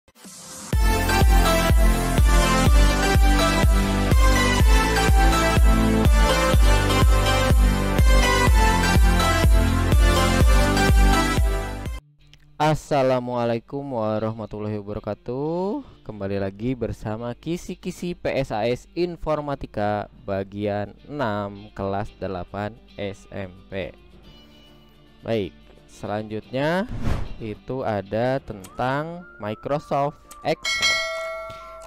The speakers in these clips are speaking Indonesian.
Assalamualaikum warahmatullahi wabarakatuh. Kembali lagi bersama Kisi-Kisi PSAS Informatika bagian 6 kelas 8 SMP. Baik, selanjutnya itu ada tentang Microsoft Excel.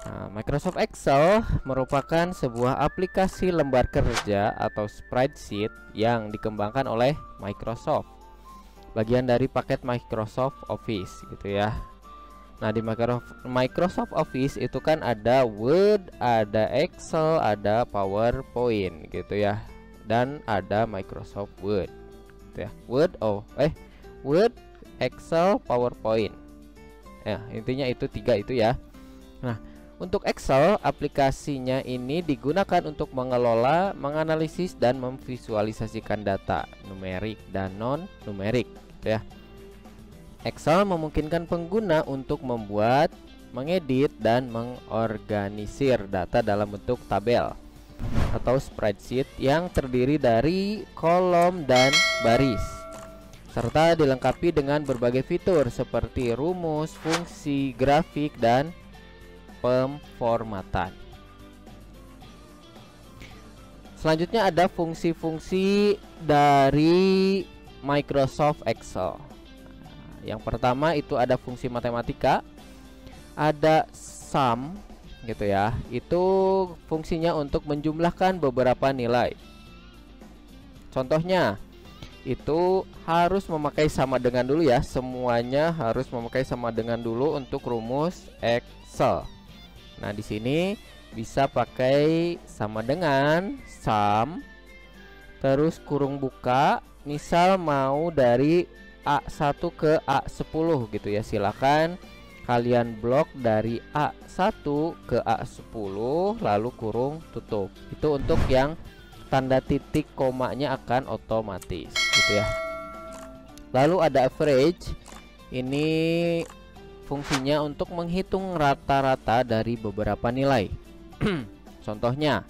Nah, Microsoft Excel merupakan sebuah aplikasi lembar kerja atau spreadsheet yang dikembangkan oleh Microsoft, bagian dari paket Microsoft Office gitu ya. Nah, di Microsoft Office itu kan ada Word, ada Excel, ada PowerPoint gitu ya, dan ada Microsoft Word gitu ya. Word, Excel, PowerPoint ya, intinya itu tiga itu ya. Nah, untuk Excel, aplikasinya ini digunakan untuk mengelola, menganalisis, dan memvisualisasikan data numerik dan non-numerik gitu ya. Excel memungkinkan pengguna untuk membuat, mengedit, dan mengorganisir data dalam bentuk tabel atau spreadsheet yang terdiri dari kolom dan baris, serta dilengkapi dengan berbagai fitur seperti rumus, fungsi, grafik, dan pemformatan. Selanjutnya ada fungsi-fungsi dari Microsoft Excel. Yang pertama itu ada fungsi matematika, ada sum gitu ya. Itu fungsinya untuk menjumlahkan beberapa nilai. Contohnya itu harus memakai sama dengan dulu ya. Semuanya harus memakai sama dengan dulu untuk rumus Excel. Nah, di sini bisa pakai sama dengan sum, terus kurung buka, misal mau dari A1 ke A10 gitu ya. Silakan kalian blok dari A1 ke A10 lalu kurung tutup. Itu untuk yang tanda titik komanya akan otomatis gitu ya. Lalu ada average. Ini fungsinya untuk menghitung rata-rata dari beberapa nilai. Contohnya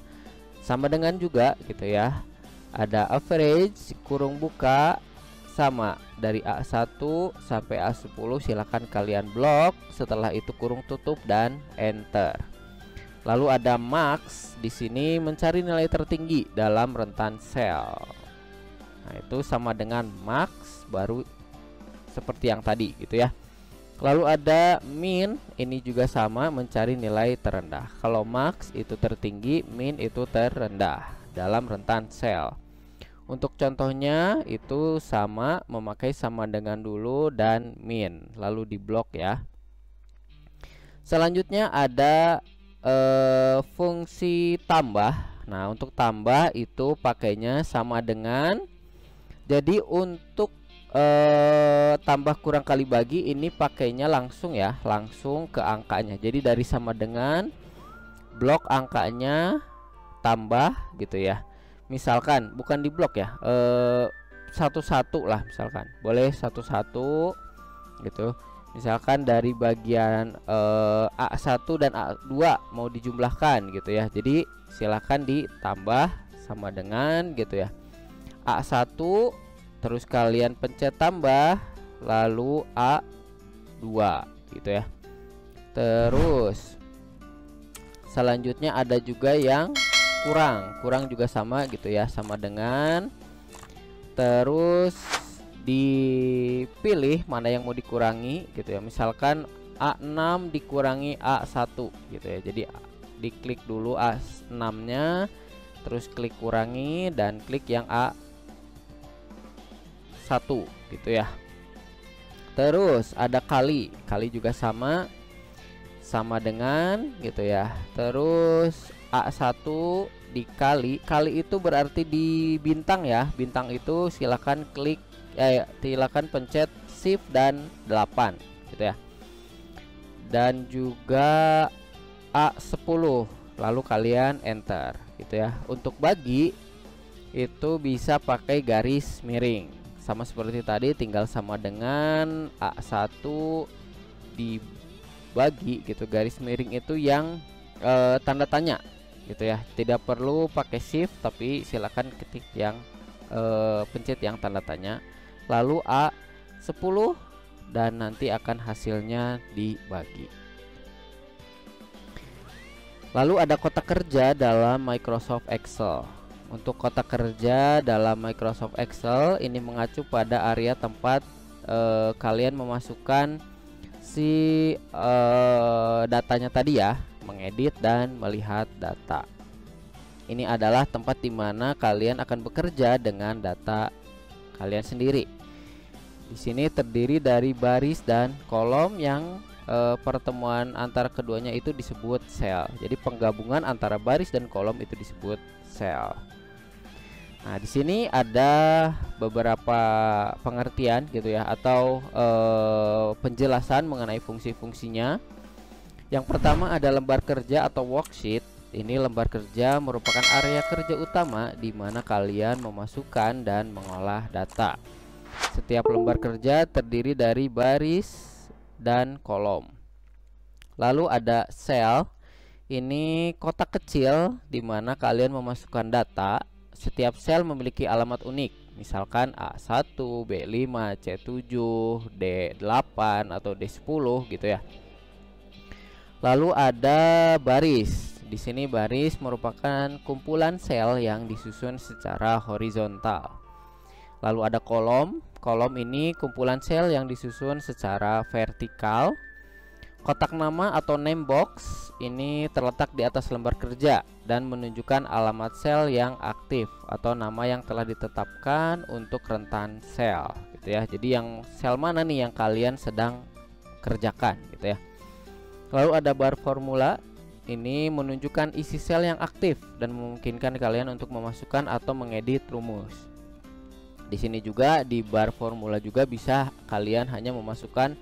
sama dengan juga gitu ya. Ada average kurung buka sama dari A1 sampai A10, silakan kalian blok, setelah itu kurung tutup dan enter. Lalu ada max, di sini mencari nilai tertinggi dalam rentan sel. Nah, itu sama dengan max baru seperti yang tadi gitu ya. Lalu ada min, ini juga sama, mencari nilai terendah. Kalau max itu tertinggi, min itu terendah dalam rentan sel. Untuk contohnya itu sama, memakai sama dengan dulu dan min, lalu diblok ya. Selanjutnya ada fungsi tambah. Nah, untuk tambah itu pakainya sama dengan, jadi untuk tambah kurang kali bagi ini pakainya langsung ya, langsung ke angkanya. Jadi dari sama dengan blok angkanya tambah gitu ya. Misalkan bukan di blok ya, satu-satu lah, misalkan boleh satu-satu gitu. Misalkan dari bagian A1 dan A2 mau dijumlahkan gitu ya. Jadi silakan ditambah sama dengan gitu ya. A1 terus kalian pencet tambah, lalu A2 gitu ya. Terus selanjutnya ada juga yang kurang juga sama gitu ya, sama dengan, terus dipilih mana yang mau dikurangi gitu ya. Misalkan A6 dikurangi A1 gitu ya. Jadi diklik dulu A6 nya, terus klik kurangi dan klik yang A1 gitu ya. Terus ada kali juga sama dengan gitu ya. Terus A1 dikali, kali itu berarti di bintang ya. Bintang itu silakan klik silakan pencet shift dan 8 gitu ya. Dan juga A10 lalu kalian enter gitu ya. Untuk bagi itu bisa pakai garis miring, sama seperti tadi, tinggal sama dengan A1 di bagi gitu, garis miring itu yang tanda tanya gitu ya. Tidak perlu pakai shift, tapi silakan ketik yang pencet yang tanda tanya, lalu A10, dan nanti akan hasilnya dibagi. Lalu ada kotak kerja dalam Microsoft Excel. Untuk kotak kerja dalam Microsoft Excel ini mengacu pada area tempat kalian memasukkan si datanya tadi ya, mengedit dan melihat data. Ini adalah tempat di mana kalian akan bekerja dengan data kalian sendiri. Di sini terdiri dari baris dan kolom yang pertemuan antara keduanya itu disebut sel. Jadi penggabungan antara baris dan kolom itu disebut sel. Nah, di sini ada beberapa pengertian gitu ya, atau penjelasan mengenai fungsi-fungsinya. Yang pertama ada lembar kerja atau worksheet. Ini lembar kerja merupakan area kerja utama di mana kalian memasukkan dan mengolah data. Setiap lembar kerja terdiri dari baris dan kolom. Lalu ada sel. Ini kotak kecil di mana kalian memasukkan data. Setiap sel memiliki alamat unik, misalkan A1, B5, C7, D8 atau D10 gitu ya. Lalu ada baris. Di sini baris merupakan kumpulan sel yang disusun secara horizontal. Lalu ada kolom. Kolom ini kumpulan sel yang disusun secara vertikal. Kotak nama atau name box ini terletak di atas lembar kerja dan menunjukkan alamat sel yang aktif atau nama yang telah ditetapkan untuk rentan sel gitu ya. Jadi yang sel mana nih yang kalian sedang kerjakan gitu ya. Lalu ada bar formula. Ini menunjukkan isi sel yang aktif dan memungkinkan kalian untuk memasukkan atau mengedit rumus. Di sini juga di bar formula juga bisa kalian hanya memasukkan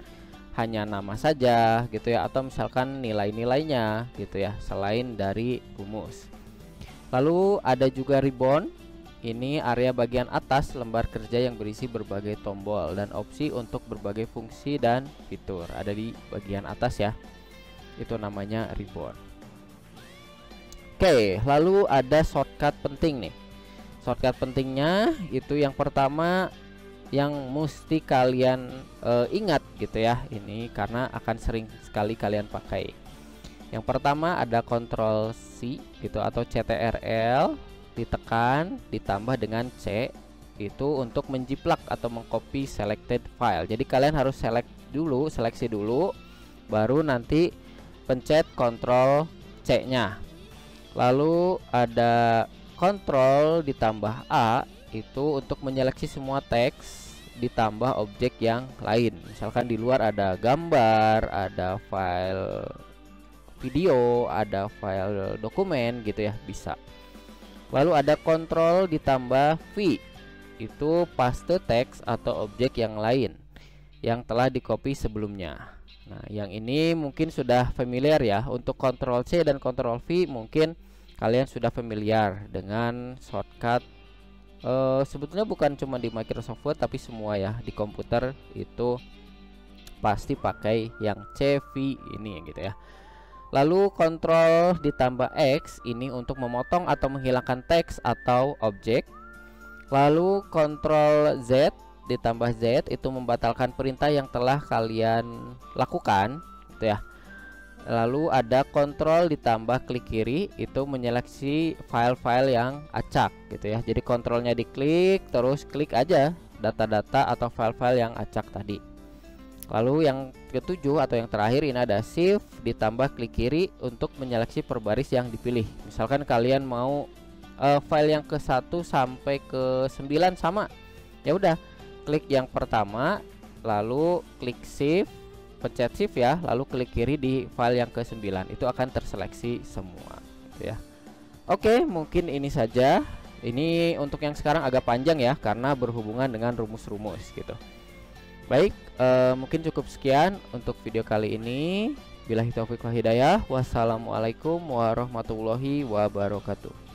hanya nama saja gitu ya, atau misalkan nilai-nilainya gitu ya, selain dari rumus. Lalu ada juga ribbon. Ini area bagian atas lembar kerja yang berisi berbagai tombol dan opsi untuk berbagai fungsi dan fitur. Ada di bagian atas ya. Itu namanya ribbon. Oke, lalu ada shortcut penting nih. Shortcut pentingnya itu yang pertama yang mesti kalian ingat gitu ya, ini karena akan sering sekali kalian pakai. Yang pertama ada Ctrl C gitu atau CTRL ditekan ditambah dengan C itu untuk menjiplak atau mengcopy selected file. Jadi kalian harus seleksi dulu baru nanti pencet Ctrl C nya. Lalu ada Ctrl ditambah A itu untuk menyeleksi semua teks ditambah objek yang lain. Misalkan di luar ada gambar, ada file video, ada file dokumen gitu ya, bisa. Lalu ada Ctrl ditambah V itu paste teks atau objek yang lain yang telah di-copy sebelumnya. Nah, yang ini mungkin sudah familiar ya. Untuk Ctrl C dan Ctrl V mungkin kalian sudah familiar dengan shortcut. Sebetulnya bukan cuma di Microsoft Word tapi semua ya, di komputer itu pasti pakai yang CV ini gitu ya. Lalu Ctrl ditambah X ini untuk memotong atau menghilangkan teks atau objek. Lalu Ctrl Z ditambah Z itu membatalkan perintah yang telah kalian lakukan gitu ya. Lalu ada Ctrl ditambah klik kiri itu menyeleksi file-file yang acak gitu ya. Jadi kontrolnya diklik terus klik aja data-data atau file-file yang acak tadi. Lalu yang ketujuh atau yang terakhir ini ada Shift ditambah klik kiri untuk menyeleksi per baris yang dipilih. Misalkan kalian mau file yang ke 1 sampai ke 9 sama, ya udah klik yang pertama lalu klik Shift, pencet Shift ya, lalu klik kiri di file yang ke-9 itu akan terseleksi semua gitu ya. Oke, mungkin ini saja. Ini untuk yang sekarang agak panjang ya karena berhubungan dengan rumus-rumus gitu. Baik, mungkin cukup sekian untuk video kali ini. Billahi taufiq wal hidayah. Wassalamualaikum warahmatullahi wabarakatuh.